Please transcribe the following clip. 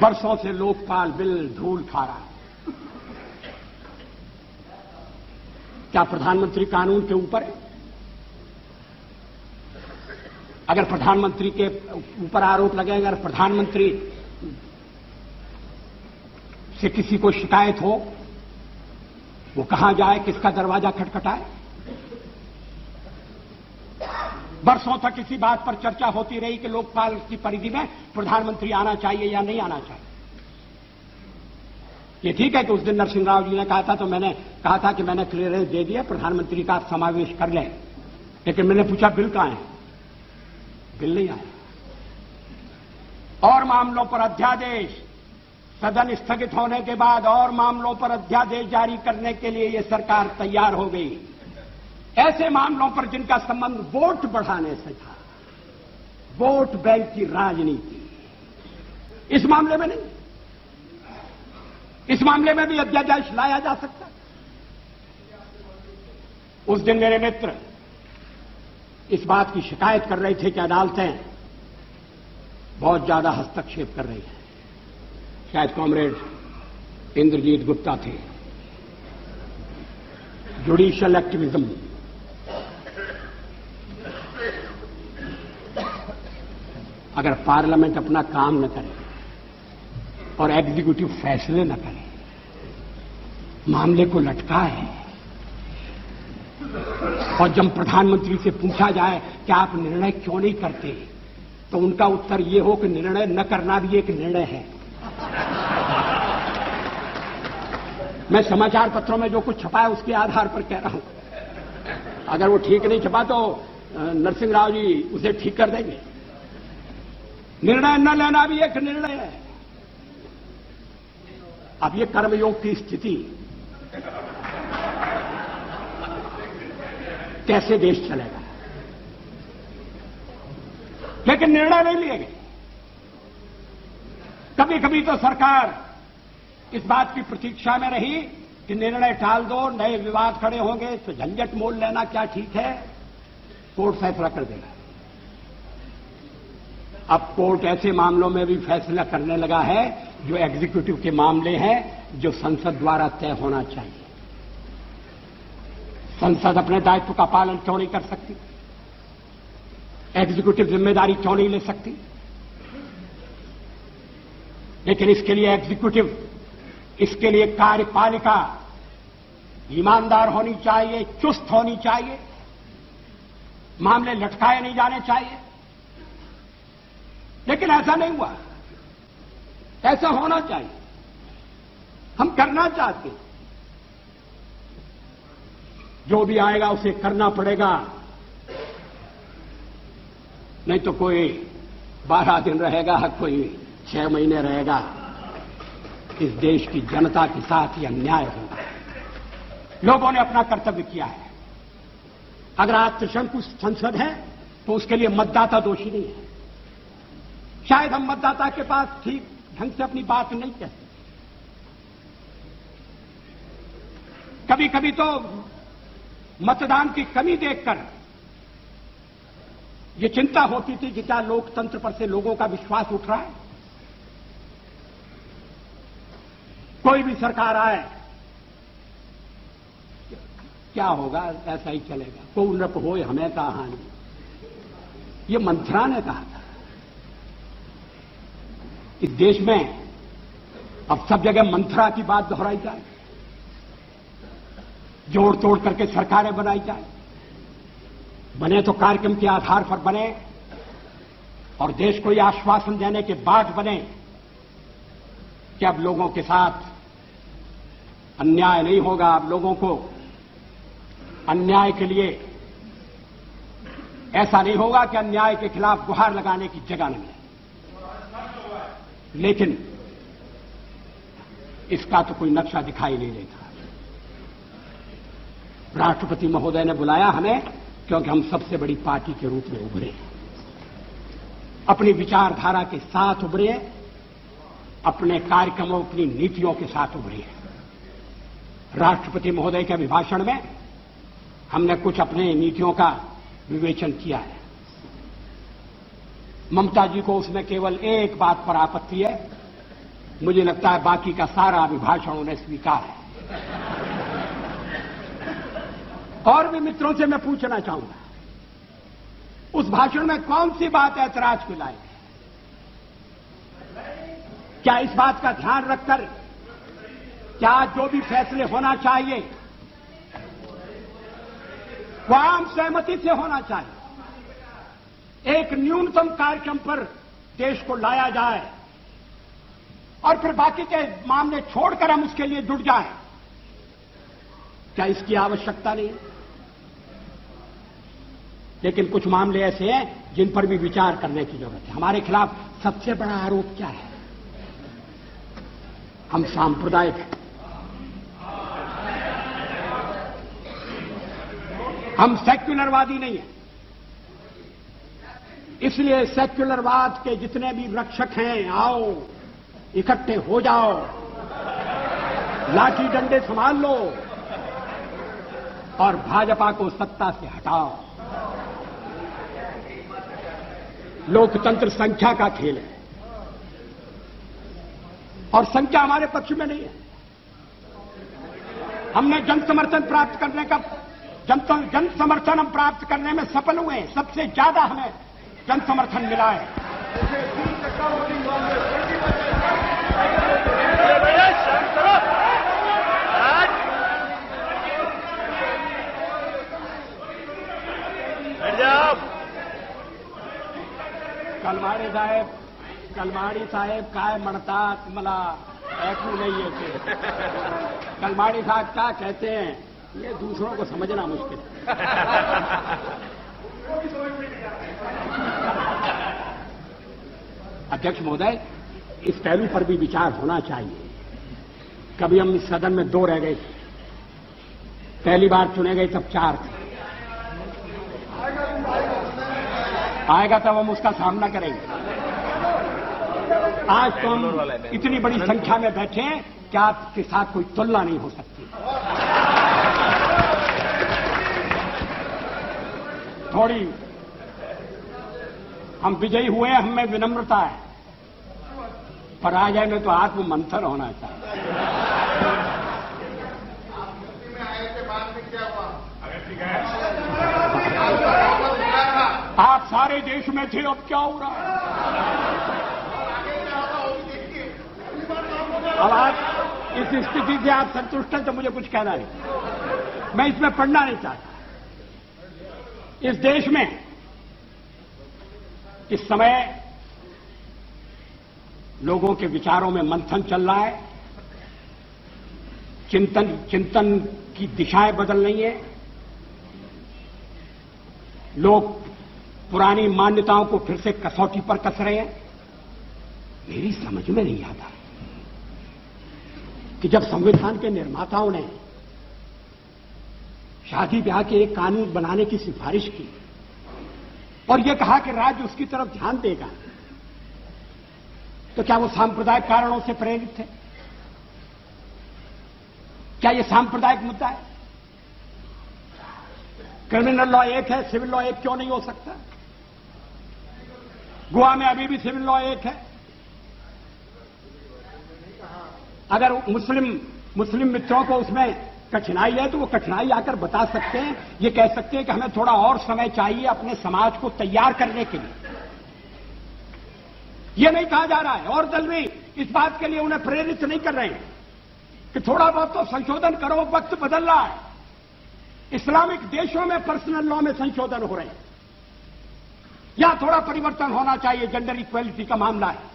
वर्षों से लोकपाल बिल धूल खा रहा है। क्या प्रधानमंत्री कानून के ऊपर है? अगर प्रधानमंत्री के ऊपर आरोप लगेगा, अगर प्रधानमंत्री से किसी को शिकायत हो, वो कहां जाए, किसका दरवाजा खटखटाए? वर्षों तक इसी बात पर चर्चा होती रही कि लोकपाल की परिधि में प्रधानमंत्री आना चाहिए या नहीं आना चाहिए। ये ठीक है कि उस दिन नरसिंह राव जी ने कहा था, तो मैंने कहा था कि मैंने क्लियरेंस दे दिया, प्रधानमंत्री का समावेश कर लें, लेकिन मैंने पूछा बिल कहां है? बिल नहीं आया। और मामलों पर अध्यादेश, सदन स्थगित होने के बाद और मामलों पर अध्यादेश जारी करने के लिए यह सरकार तैयार हो गई, ऐसे मामलों पर जिनका संबंध वोट बढ़ाने से था, वोट बैंक की राजनीति। इस मामले में नहीं, इस मामले में भी अध्यादेश लाया जा सकता। उस दिन मेरे मित्र इस बात की शिकायत कर रहे थे कि अदालतें बहुत ज्यादा हस्तक्षेप कर रही हैं। शायद कॉमरेड इंद्रजीत गुप्ता थे। जुडिशियल एक्टिविज्म, अगर पार्लियामेंट अपना काम न करे और एग्जीक्यूटिव फैसले न करे, मामले को लटकाए, और जब प्रधानमंत्री से पूछा जाए कि आप निर्णय क्यों नहीं करते, तो उनका उत्तर यह हो कि निर्णय न करना भी एक निर्णय है। मैं समाचार पत्रों में जो कुछ छपा है उसके आधार पर कह रहा हूं। अगर वो ठीक नहीं छपा तो नरसिंह राव जी उसे ठीक कर देंगे। निर्णय न लेना भी एक निर्णय है। अब ये कर्मयोग की स्थिति, कैसे देश चलेगा? लेकिन निर्णय नहीं लिए गए। कभी कभी तो सरकार इस बात की प्रतीक्षा में रही कि निर्णय टाल दो, नए विवाद खड़े होंगे तो झंझट मोल लेना क्या ठीक है, कोर्ट फैसला कर देगा। अब कोर्ट ऐसे मामलों में भी फैसला करने लगा है जो एग्जीक्यूटिव के मामले हैं, जो संसद द्वारा तय होना चाहिए। संसद अपने दायित्व का पालन क्यों नहीं कर सकती? एग्जीक्यूटिव जिम्मेदारी क्यों नहीं ले सकती? लेकिन इसके लिए एग्जीक्यूटिव, इसके लिए कार्यपालिका ईमानदार होनी चाहिए, चुस्त होनी चाहिए, मामले लटकाए नहीं जाने चाहिए। लेकिन ऐसा नहीं हुआ। ऐसा होना चाहिए। हम करना चाहते हैं, जो भी आएगा उसे करना पड़ेगा, नहीं तो कोई 12 दिन रहेगा, कोई 6 महीने रहेगा। इस देश की जनता के साथ यह अन्याय होगा। लोगों ने अपना कर्तव्य किया है। अगर आज त्रिशंकु संसद है तो उसके लिए मतदाता दोषी नहीं है। शायद हम मतदाता के पास ठीक ढंग से अपनी बात नहीं कह सकते। कभी कभी तो मतदान की कमी देखकर ये चिंता होती थी कि क्या लोकतंत्र पर से लोगों का विश्वास उठ रहा है। कोई भी सरकार आए, क्या होगा, ऐसा ही चलेगा, को नृप होय हमें का हानि, ये मंथरा ने कहा था। इस देश में अब सब जगह मंथरा की बात दोहराई जाए, जोड़ तोड़ करके सरकारें बनाई जाए, बने तो कार्यक्रम के आधार पर बने, और देश को यह आश्वासन देने के बाद बने कि अब लोगों के साथ अन्याय नहीं होगा। अब लोगों को अन्याय के लिए ऐसा नहीं होगा कि अन्याय के खिलाफ गुहार लगाने की जगह नहीं है। लेकिन इसका तो कोई नक्शा दिखाई नहीं देता। राष्ट्रपति महोदय ने बुलाया हमें क्योंकि हम सबसे बड़ी पार्टी के रूप में उभरे, अपनी विचारधारा के साथ उभरे, अपने कार्यक्रमों, अपनी नीतियों के साथ उभरे। राष्ट्रपति महोदय के अभिभाषण में हमने कुछ अपने नीतियों का विवेचन किया है। ममता जी को उसमें केवल एक बात पर आपत्ति है मुझे लगता है बाकी का सारा अभिभाषण उन्हें स्वीकार है। और भी मित्रों से मैं पूछना चाहूंगा, उस भाषण में कौन सी बात ऐतराज की लायक है? क्या इस बात का ध्यान रखकर क्या जो भी फैसले होना चाहिए वो आम सहमति से होना चाहिए, एक न्यूनतम कार्यक्रम पर देश को लाया जाए और फिर बाकी के मामले छोड़कर हम उसके लिए जुट जाएं? क्या इसकी आवश्यकता नहीं? लेकिन कुछ मामले ऐसे हैं जिन पर भी विचार करने की जरूरत है। हमारे खिलाफ सबसे बड़ा आरोप क्या है? हम सांप्रदायिक हैं, हम सेक्युलरवादी नहीं हैं। इसलिए सेक्युलरवाद के जितने भी रक्षक हैं, आओ इकट्ठे हो जाओ, लाठी डंडे संभाल लो और भाजपा को सत्ता से हटाओ। लोकतंत्र संख्या का खेल है और संख्या हमारे पक्ष में नहीं है। हमने जन समर्थन प्राप्त करने का जन समर्थन हम प्राप्त करने में सफल हुए हैं। सबसे ज्यादा हमें जन समर्थन मिला है। कलमाड़ी साहेब काय म्हणतात मला ऐकू नहीं येते। कलमाड़ी साहब क्या कहते हैं ये दूसरों को समझना मुश्किल है। अध्यक्ष महोदय, इस पहलू पर भी विचार होना चाहिए। कभी हम इस सदन में 2 रह गए थे, पहली बार चुने गए तब 4 थे। आएगा तब हम उसका सामना करेंगे। आज तो हम इतनी बड़ी संख्या में बैठे हैं कि आपके साथ कोई तुलना नहीं हो सकती। थोड़ी हम विजयी हुए, हम में विनम्रता है, पराजय में तो आत्म मंथन होना चाहिए। आप सारे देश में थे, अब क्या हो रहा है? अब आप इस स्थिति से आप संतुष्ट हैं तो मुझे कुछ कहना नहीं, मैं इसमें पढ़ना नहीं चाहता। इस देश में इस समय लोगों के विचारों में मंथन चल रहा है, चिंतन की दिशाएं बदल रही हैं। लोग पुरानी मान्यताओं को फिर से कसौटी पर कस रहे हैं। मेरी समझ में नहीं आता कि जब संविधान के निर्माताओं ने शादी ब्याह के एक कानून बनाने की सिफारिश की और यह कहा कि राज्य उसकी तरफ ध्यान देगा, तो क्या वो सांप्रदायिक कारणों से प्रेरित थे? क्या यह सांप्रदायिक मुद्दा है? क्रिमिनल लॉ एक है, सिविल लॉ एक क्यों नहीं हो सकता? गोवा में अभी भी सिविल लॉ एक है। अगर मुस्लिम मित्रों को उसमें कठिनाई है तो वो कठिनाई आकर बता सकते हैं, ये कह सकते हैं कि हमें थोड़ा और समय चाहिए अपने समाज को तैयार करने के लिए। ये नहीं कहा जा रहा है और दल भी इस बात के लिए उन्हें प्रेरित नहीं कर रहे हैं कि थोड़ा बहुत तो संशोधन करो, वक्त बदल रहा है। इस्लामिक देशों में पर्सनल लॉ में संशोधन हो रहे हैं, यहां थोड़ा परिवर्तन होना चाहिए। जेंडर इक्वलिटी का मामला है,